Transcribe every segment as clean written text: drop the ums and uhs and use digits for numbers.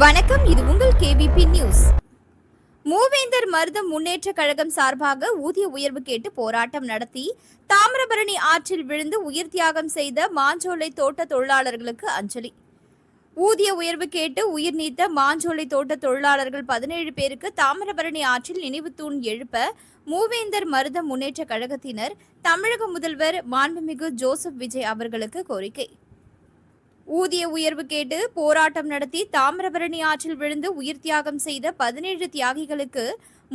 வணக்கம், இது உங்கள் கேபிபி நியூஸ். மூவேந்தர் மருத முன்னேற்ற கழகம் சார்பாக ஊதிய உயர்வு கேட்டு போராட்டம் நடத்தி தாமிரபரணி ஆற்றில் விழுந்து உயிர் தியாகம் செய்த மாஞ்சோலை தோட்ட தொழிலாளர்களுக்கு அஞ்சலி. ஊதிய உயர்வு கேட்டு உயிர் நீத்த மாஞ்சோலை தோட்ட தொழிலாளர்கள் 17 பேருக்கு தாமிரபரணி ஆற்றில் நினைவு தூண் எழுப்ப மூவேந்தர் மருத முன்னேற்ற கழகத்தினர் தமிழக முதல்வர் மாண்புமிகு ஜோசப் விஜய் அவர்களுக்கு கோரிக்கை. ஊதிய உயர்வு கேட்டு போராட்டம் நடத்தி தாமிரபரணி ஆற்றில் விழுந்து உயிர் தியாகம் செய்த 17 தியாகிகளுக்கு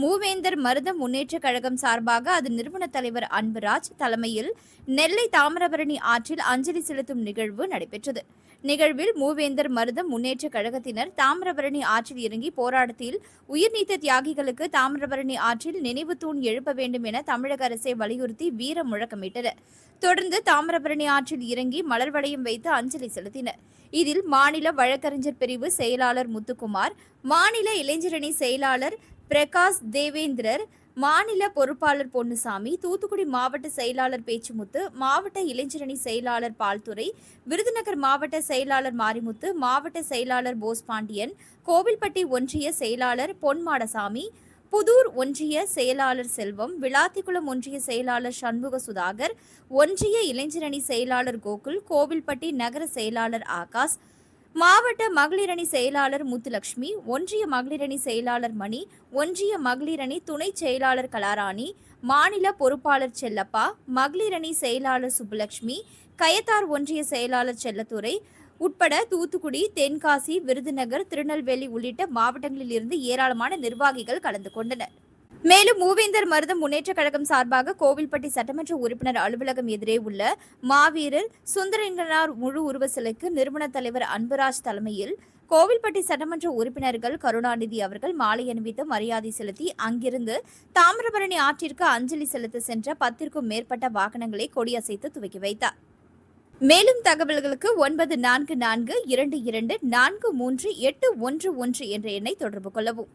மூவேந்தர் மருத முன்னேற்ற கழகம் சார்பாக அதன் நிறுவன தலைவர் அன்புராஜ் தலைமையில் நெல்லை தாமிரபரணி ஆற்றில் அஞ்சலி செலுத்தும் நிகழ்வு நடைபெற்றது. நிகழ்வில் மூவேந்தர் மருத முன்னேற்ற கழகத்தினர் தாமிரபரணி ஆற்றில் இறங்கி போராட்டத்தில் உயிர் நீத்த தியாகிகளுக்கு தாமிரபரணி ஆற்றில் நினைவு தூண் எழுப்ப வேண்டும் என தமிழக அரசை வலியுறுத்தி வீர முழக்கமிட்டனர். தொடர்ந்து தாமிரபரணி ஆற்றில் இறங்கி மலர் வளையம் வைத்து அஞ்சலி செலுத்தினர். இதில் மாநில வழக்கறிஞர் பிரிவு செயலாளர் முத்துக்குமார், மாநில இளைஞரணி செயலாளர் பிரகாஷ் தேவேந்திரர், மாநில பொறுப்பாளர் பொன்னுசாமி, தூத்துக்குடி மாவட்ட செயலாளர் பேச்சுமுத்து, மாவட்ட இளைஞரணி செயலாளர் பால்துரை, விருதுநகர் மாவட்ட செயலாளர் மாரிமுத்து, மாவட்ட செயலாளர் போஸ்பாண்டியன், கோவில்பட்டி ஒன்றிய செயலாளர் பொன்மாடசாமி, புதூர் ஒன்றிய செயலாளர் செல்வம், விளாத்திக்குளம் ஒன்றிய செயலாளர் சண்முக சுதாகர், ஒன்றிய இளைஞரணி செயலாளர் கோகுல், கோவில்பட்டி நகர செயலாளர் ஆகாஷ், மாவட்ட மகளிரணி செயலாளர் முத்துலட்சுமி, ஒன்றிய மகளிரணி செயலாளர் மணி, ஒன்றிய மகளிரணி துணை செயலாளர் கலாராணி, மாநில பொறுப்பாளர் செல்லப்பா, மகளிரணி செயலாளர் சுப்புலட்சுமி, கயத்தார் ஒன்றிய செயலாளர் செல்லத்துறை உட்பட தூத்துக்குடி, தென்காசி, விருதுநகர், திருநெல்வேலி உள்ளிட்ட மாவட்டங்களில் இருந்து ஏராளமான நிர்வாகிகள் கலந்து கொண்டனர். மேலும் மூவேந்தர் மருத முன்னேற்ற கழகம் சார்பாக கோவில்பட்டி சட்டமன்ற உறுப்பினர் அலுவலகம் எதிரே உள்ள மாவீரர் சுந்தரேந்திரனார் முழு உருவ சிலைக்கு நிறுவன தலைவர் அன்புராஜ் தலைமையில் கோவில்பட்டி சட்டமன்ற உறுப்பினர்கள் கருணாநிதி அவர்கள் மாலை அணிவித்து மரியாதை செலுத்தி அங்கிருந்து தாமிரபரணி ஆற்றிற்கு அஞ்சலி செலுத்த சென்ற 10க்கும் மேற்பட்ட வாகனங்களை கொடியசைத்து துவக்கி வைத்தார். மேலும் தகவல்களுக்கு 9422424381 என்ற எண்ணை தொடர்பு கொள்ளவும்.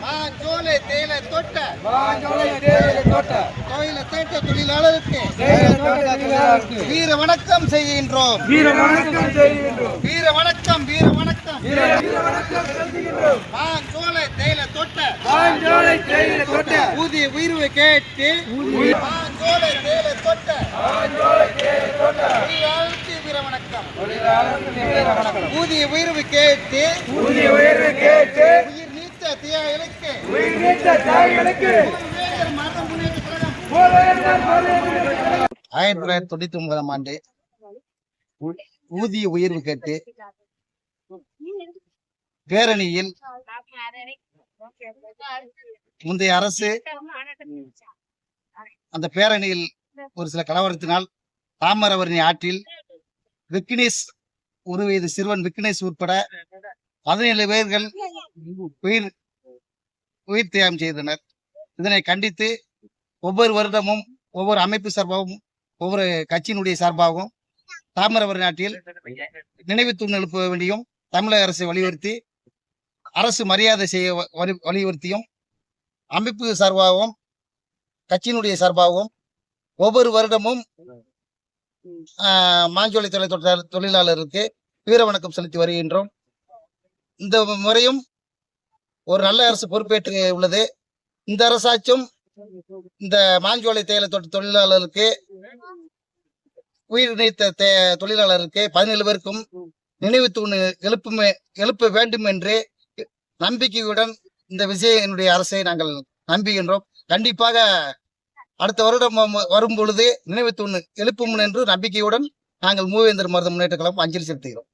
மாஞ்சோலை தேயிலை தோட்ட தொழிலாளருக்கு வீர வணக்கம் செய்கின்றோம். வீர வணக்கம். மாஞ்சோலை தேயிலை தோட்ட ஊதிய உயர்வு கேட்டு மாஞ்சோலை தேயிலை தோட்ட வீர வணக்கம். ஊதிய உயர்வு கேட்டு உயிர் நீத்த தியாகிகளுக்கு 1999ஆம் ஆண்டு ஊதிய உயர்வு கேட்டு பேரணியில் முந்தைய அரசு அந்த பேரணியில் ஒரு சில கலவரத்தினால் தாமிரபரணி ஆற்றில் விக்னேஷ், ஒரு வயது சிறுவன் விக்னேஷ் உட்பட 17 பேர்கள் உயிர் தியாகம் செய்தனர். இதனை கண்டித்து ஒவ்வொரு வருடமும் ஒவ்வொரு அமைப்பு சார்பாகவும் ஒவ்வொரு கட்சியினுடைய சார்பாகவும் தாமிரபரணி ஆற்றில் நினைவு தூண் எழுப்ப வேண்டியும் தமிழக அரசை வலியுறுத்தி அரசு மரியாதை செய்ய வலியுறுத்தியும் அமைப்பு சார்பாகவும் கட்சியினுடைய சார்பாகவும் ஒவ்வொரு வருடமும் மாஞ்சோலை தொழிலாளருக்கு வீர வணக்கம் செலுத்தி வருகின்றோம். இந்த முறையும் ஒரு நல்ல அரசு பொறுப்பேற்று உள்ளது. இந்த அரசாச்சும் இந்த மாஞ்சோலை தேயிலை தோட்ட தொழிலாளருக்கு உயிர் நீத்த தொழிலாளருக்கு 17 பேருக்கும் நினைவு தூண் எழுப்ப வேண்டும் என்று நம்பிக்கையுடன் இந்த என்னுடைய அரசை நாங்கள் நம்புகின்றோம். கண்டிப்பாக அடுத்த வருடம் வரும் பொழுது நினைவு தூண் எழுப்பும் என்று நம்பிக்கையுடன் நாங்கள் மூவேந்தர் மருத முன்னேற்ற கழகம் அஞ்சலி செலுத்துகிறோம்.